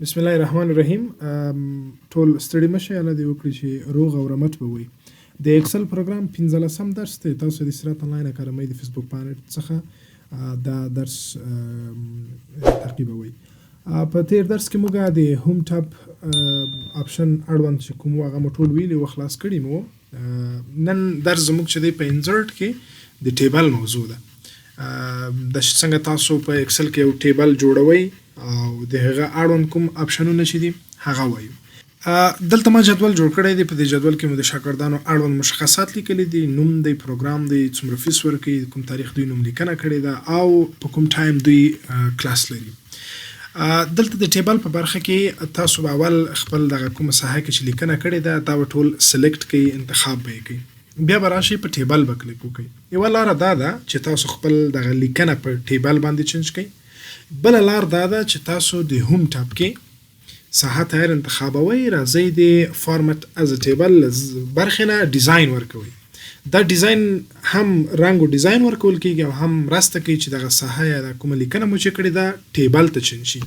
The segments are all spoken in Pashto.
بسم الله الرحمن الرحیم. ټول ستړي مشه، الله دې وکړي چې روغ او رمټ به وي. د اکسل پروګرام 15 درس دی. تاسو د سیرات انلاین اکاډمۍ د فیسبوک پیج څخه دا درس تعقیبوئ. په تیر درس کې موږ د هوم ټاب آپشن اړوند چې کوم هغه مو ټول ویلي و خلاص کړي مو. نن درس زموږ چې دی په انزرټ کې د ټیبل موضوع ده. د څنګه تاسو په اکسل کې یو ټیبل جوړوئ او د هغه اړوند کوم آپشنونه چې دي هغه وایو. دلته ما جدول جوړ کړی دی. په دې جدول کې مو د شاګردانو اړوند مشخصات لیکلي دي، نوم دی، پروګرام دی، څومره فیس ورکوي، کوم تاریخ دوی نوم لیکنه کړې ده او په کوم ټایم دوی کلاس لري. دلته د ټیبل په برخه کې تاسو به اول خپل دغه کومه ساحه کې چې لیکنه کړې ده دا به ټول سلیکټ کړئ، انتخاب به یې کړئ، بیا به راشئ په ټیبل به کلیک وکړئ. یوه لاره دا ده چې تاسو خپل دغه لیکنه په ټیبل باندې چینج کړئ. بله لار دا ده چې تاسو د هوم ټاب کې ساحه تغیر انتخابوئ، راځئ د فارمټ از ټیبل برخې نه ډیزاین ورکوئ. دا ډیزاین هم رنګ او ډیزاین ورکول کېږي او هم مرسته کوي چې دغه ساحه یا د کومه لیکنه مو چې کړې ده ټیبل ته چینج شي.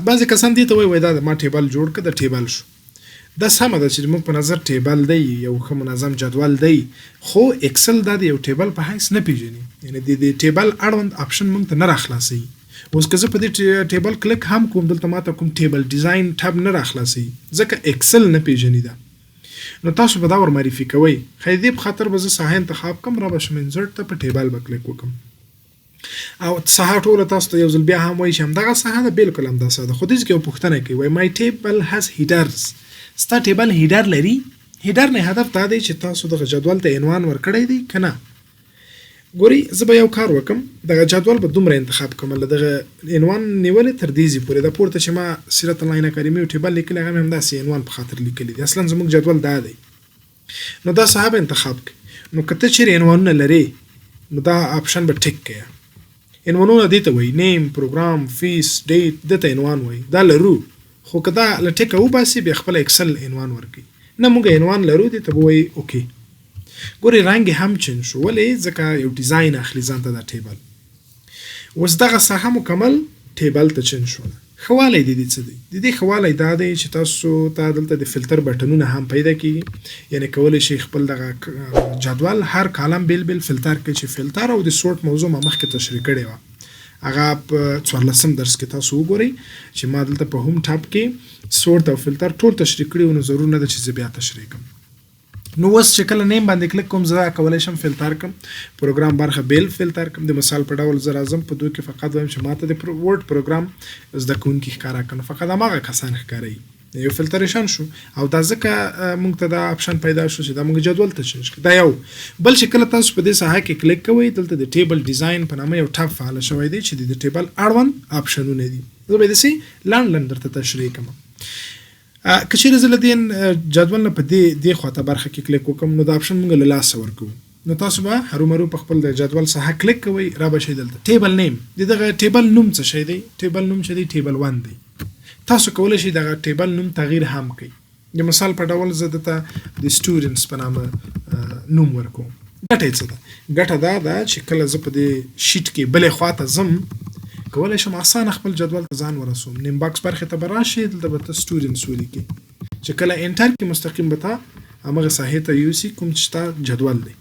بعضې کسان دې ته وایي دا ما ټیبل جوړ کړه، د ټیبل شو. دا سمه ده چې موږ په نظر ټیبل دی یو ښه منظم جدول دی، خو اکسل دا د یو ټیبل په حیث نه پیژني. یعنی د ټیبل اړوند آپشن موږ ته نه راخلاصوي. اوس که زه په دې ټیبل کلیک هم کوم، دلته ماته کوم ټیبل ډیزاین ټاب نه راخلاصوي ځکه اکسل نه پیژني ده. نو تاسو به دا ور معرفي کوئ. خو دې په خاطر به زه ساحه انتخاب کړم، را به شم انزرټ ته په ټیبل به کلیک وکړم او ساحه ټوله تاسو ته یو ځل بیا هم وایي چې همدغه ساحه ده، بالکل همداسې ده. خو دې کې یو پوښتنه کوي، وایي مای ټیبل هاز هیډرز. ستا ټیبل هیډر لري؟ هیډر نه هدف دا دی چې تاسو دغه جدول ته عنوان ورکړی دی که نه. ګوري زه به یو کار وکم، دغه جدول به دومره انتخاب کوم له دغه عنوان نیولې تر دې ځای پورې. د پورته چې ما سیرت انلاین اکاډمي او ټیبل لیکلی هغه مې همداسې عنوان په خاطر لیکلی دی. اصلا زموږ جدول دا دی. نو دا ساحه به انتخاب کړئ. نو که ته چیرې عنوانونه لرې نو دا آپشن به ټیک کړئ. عنوانونه دې ته وایي نیم، پروګرام، فیس، ډیټ، دې ته عنوان وایي. دا لرو، خو که دا له ټیکه وباسي بیا خپل اکسل عنوان ورکوي. نه موږ عنوان لرو، دې ته به وایي اوکې. ګوري رنګ هم چینج شو، ولې؟ ځکه یو ډیزاین اخلي ځان ته دا ټیبل. اوس دغه ساحه مکمل ټیبل ته چینج شوله. ښه والی د دې څه دی؟ د دې ښه والی دا دی چې تاسو ته دلته د فلټر بټنونه هم پیدا کېږي. یعنې کولی شئ خپل دغه جدول هر کالم بیل بیل فلټر کړئ. چې فلټر او د سورټ موضوع ما مخکې تشریح کړې وه، هغه په 14 درس کې تاسو وګورئ چې ما دلته په هوم ټاب کې سورټ او فلټر ټول تشریح کړي. نو ضرور نه ده چې زه بیا تشریح کړم. نو اوس چې کله نیم باندې کلیک کوم زه کولی شم فلټر کړم، پروګرام برخه بیل فلټر کړم. د مثال په ډول زه راځم په دوی کې فقط وایم چې ماته د ورډ پروګرام زده کوونکي ښکاره کړم، فقط هماغه کسان ښکاروي. یو فلټریشن شو او دا ځکه موږ ته دا آپشن پیدا شو چې دا موږ جدول ته چینج کړو. دا یو. بل چې کله تاسو په دې ساحه کې کلیک کوئ دلته د ټیبل ډیزاین په نامه یو ټاب فعال شوی دی چې د ټیبل اړوند آپشنونه دي. زه به داسې لنډ درته تشریح کوم. که چیرې زه له دې جدول نه په دې خواته برخه کې کلیک وکړم نو دا آپشن موږ له لاسه ورکوو. نو تاسو به هرومرو په خپل د جدول ساحه کلیک کوئ، را به شئ دلته ټیبل نیم. د دغه ټیبل نوم څه شی دی؟ ټیبل نوم چې دی ټیبل 1 دی. تاسو کولی شئ دغه ټیبل نوم تغییر هم کړئ. د مثال په ډول زه دته د سټوډنټس په نامه نوم ورکوم. ګټه یې څه ده؟ ګټه دا ده چې کله زه په دې شیټ کې بلې خواته ځم کولی شم اسانه خپل جدول ته ځان ورسوم. نیم باکس برخې ته به راشئ، دلته به ته سټوډنټس ولیکئ چې کله انټر کې مستقیم به ته همغه ساحې ته یوسي کوم چې ستا جدول دی.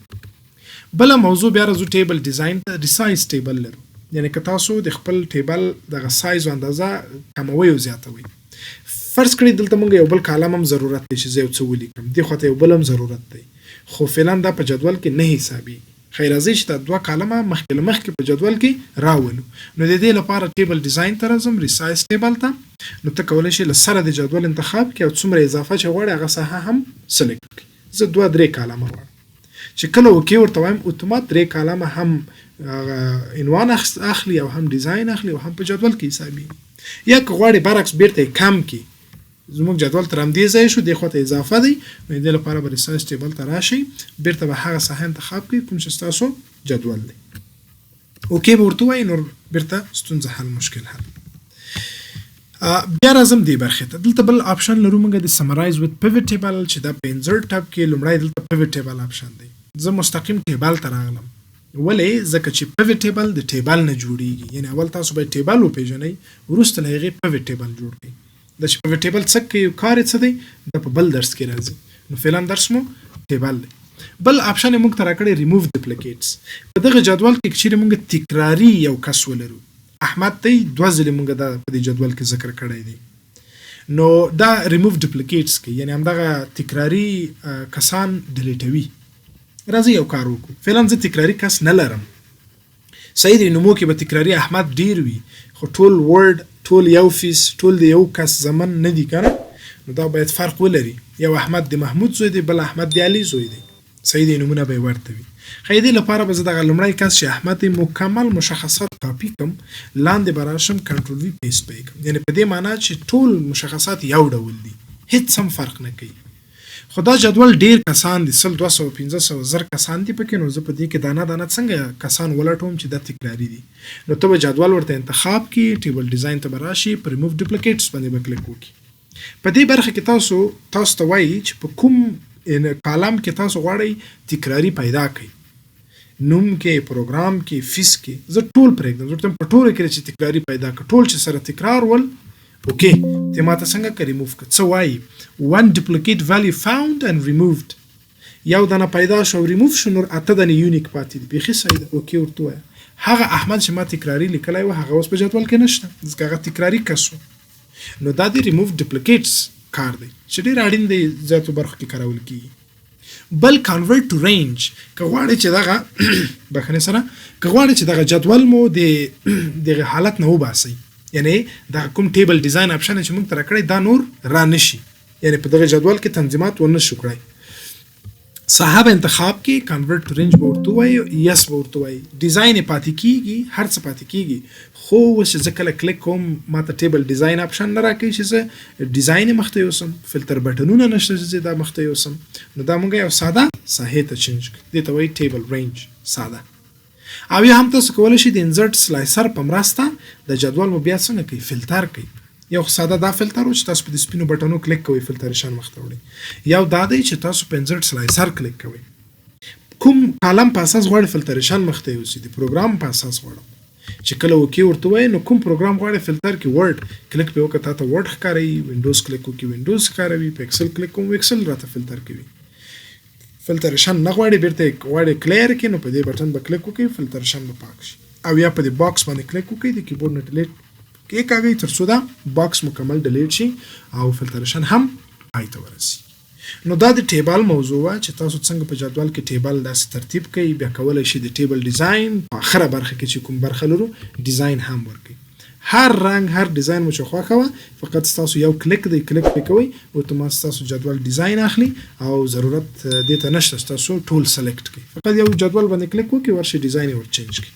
بله موضوع بیا راځو ټیبل ډیزاین ته. ریسایز ټیبل لرو، یعنې که تاسو د خپل ټیبل دغه سایز او اندازه کموئ او زیاتوئ. فرض کړئ دلته موږ یو بل کالم هم ضرورت دی چې زه یو څه ولیکم، دې خواته یو بل هم ضرورت دی، خو فعلا دا په جدول کې نه حسابېږي. خیر راځئ چې دا دوه کالمه مخکې له مخکې په جدول کې راولو. نو د دې لپاره ټیبل ډیزاین ته راځم، ریسایز ټیبل ته. نو ته کولی شئ له سره د جدول انتخاب کړئ او څومره اضافه چې غواړئ هغه ساحه هم سلیکټ کړئ. زه 2-3 کالمه غواړم. چې کله اوکې ورته وایم اتومات 3 کالمه هم عنوان اخلي او هم ډیزاین اخلي او هم په جدول کې حسابېږي. یا که غواړئ برعکس بیرته یې کم کړي، زموږ جدول تر همدې ځای شو، دې خواته اضافه دی، نو دې لپاره به ریسایز ټیبل ته راشئ، بیرته به هغه ساحه انتخاب کړئ کوم چې ستاسو جدول دی. اوکې به ورته ووایئ، نو بیرته ستونزه حل، مشکل حل. بیا راځم دې برخې ته. دلته بل آپشن لرو موږ د سمرایز وذ پیوټ ټیبل چې دا په انزرټ ټاب کې لومړی دلته پیوټ ټیبل آپشن دی. زه مستقیم ټیبل ته راغلم. ولې ځکه چې پیوټ ټیبل د ټیبل نه جوړیږي، یعنی اول تاسو باید ټیبل وپیژنئ، وروسته له هغې پیوټ ټیبل جوړ کړئ. د چې پیوټ ټیبل څه کوي، کار یې څه دی، دا په بل درس کې راځي. نو فعلا درس مو ټیبل دی. بل آپشن یې موږ ته راکړی ریموو ډپلیکیټس. په دغه جدول کې که چیرې موږ تکراري یو کس ولرو، احمد دی 2 ځلې موږ دا په دې جدول کې ذکر کړی دی، نو دا ریموو ډپلیکیټس کوي، یعنی همدغه تکراري کسان ډیلیټوي. راځي یو کار وکړو. فعلا زه تکراري کس نه لرم، صحیح دی، نومو کې به تکراري احمد ډیر وي، خو ټول ورډ، ټول یو فیس، ټول د یو کس زمن نه دي کنه، نو دا باید فرق ولري. یو احمد د محمود زوی دی، بل احمد د علي زوی دی، صحیح دی، نومونه به ورته وي. خو دې لپاره به زه دغه لومړی کس چې احمد مکمل مشخصات کاپي کړم، لاندې به راشم کنټرول وي پیسټ به یې کړم، یعنی په دې معنا چې ټول مشخصات یو ډول دي، هیڅ هم فرق نه کوي. خو دا جدول ډیر کسان دي، 100 200 500 زر کسان دي پکې، نو زه په دې کې دانه دانه څنګه کسان ولټوم چې دا تکراري دي. نو ته به جدول ورته انتخاب کې، ټیبل ډیزاین ته به راشي، په ریموو ډپلیکیټس باندې به کلیک وکړي. په دې برخه کې تاسو ته وایي چې په کوم کالم کې تاسو غواړئ تکراري پیدا کړئ، نوم کې، پروګرام کې، فیس کې. زه ټول پرېږدم، زه په ټولو کې چې تکراري پیدا کړ، ټول چې سره تکرار ول اوکې. ته ماته څنګه که ریموو کړه، څه وایي 1 duplicate value found and removed. یو دانه پیدا شو او ریموو شو، نور 8 دانې یونیک پاتې دي. بیخي صحیح ده، اوکې ورته وایه. هغه احمد چې ما تکراري لیکلی و، هغه اوس په جدول کې نشته، ځکه هغه تکراري کس و. نو دا د ریموو ډپلیکیټس کار دی چې ډېر اړین دی، زیاتو برخو کې کارول کېږي. بل کنورټ ټو رینج، که غواړئ چې دغه بخښنې سره، که غواړئ چې دغه جدول مو د دغه حالت نه وباسئ، یعنی دا کوم ټیبل ډیزاین آپشن چې موږ ته راکړی دا نور را نشي، یعنی په دغه جدول کې تنظیمات ونه شو کړی. صاحب انتخاب کې کنورټ ټو رینج به ورته ووایي، یس به ورته ووایي. ډیزاین یې پاتې کېږي، هر څه پاتې کېږي، خو اوس چې زه کله کلیک کوم ماته ټیبل ډیزاین آپشن نه راکوي چې زه ډیزاین یې مخته یوسم، فلټر بټنونه نشته چې زه دا مخته یوسم. نو دا موږ یو ساده ساحې ته چینج کړو، دې ته وایي ټیبل رینج، ساده. او یا هم تاسو کولی شئ د انزرټ سلایسر په مرسته د جدول مو بیا څنګه کوي، فلټر کوي. یو ساده دا فلټر و چې تاسو په د سپینو بټنو کلیک کوئ، فلټریشن مخته وړئ. یو دا دی چې تاسو په انزرټ سلایسر کلیک کوئ، کوم کالم په اساس غواړئ فلټریشن مخته یوسي، د پروګرام په اساس غواړم چې کله اوکې ورته وایي، نو کوم پروګرام غواړئ فلټر کړي، ورډ کلیک پې وکړه، تاته ورډ ښکاروي، وینډوز کلیک وکړي وینډوز ښکاروي، په اکسل کلیک کوم اکسل راته فلټر کوي. فلټریشن نه غواړئ، بیرته غواړئ کلیر کړي، نو په دې بټن به کلیک وکړئ، فلټریشن به پاک شي. او یا په دې باکس باندې کلیک وکړئ، د کیبورډ نه ډیلیټ کې کاږئ تر څو دا باکس مکمل ډیلیټ شي او فلټریشن هم پای ته ورسي. نو دا د ټیبل موضوع وه چې تاسو څنګه په جدول کې ټیبل داسې ترتیب کوئ. بیا کولی شئ د ټیبل ډیزاین په آخره برخه کې چې کوم برخه لرو ډیزاین هم ورکړئ. هر رنګ هر ډیزاین مو چې خوښه وه فقط ستاسو یو کلیک دی، کلیک پې کوئ اتومات ستاسو جدول ډیزاین اخلي او ضرورت دې ته نشته ستاسو ټول سلیکټ کړئ. فقط یو جدول باندې کلیک وکړئ، ورشئ ډیزاین یې ور چینج کړئ.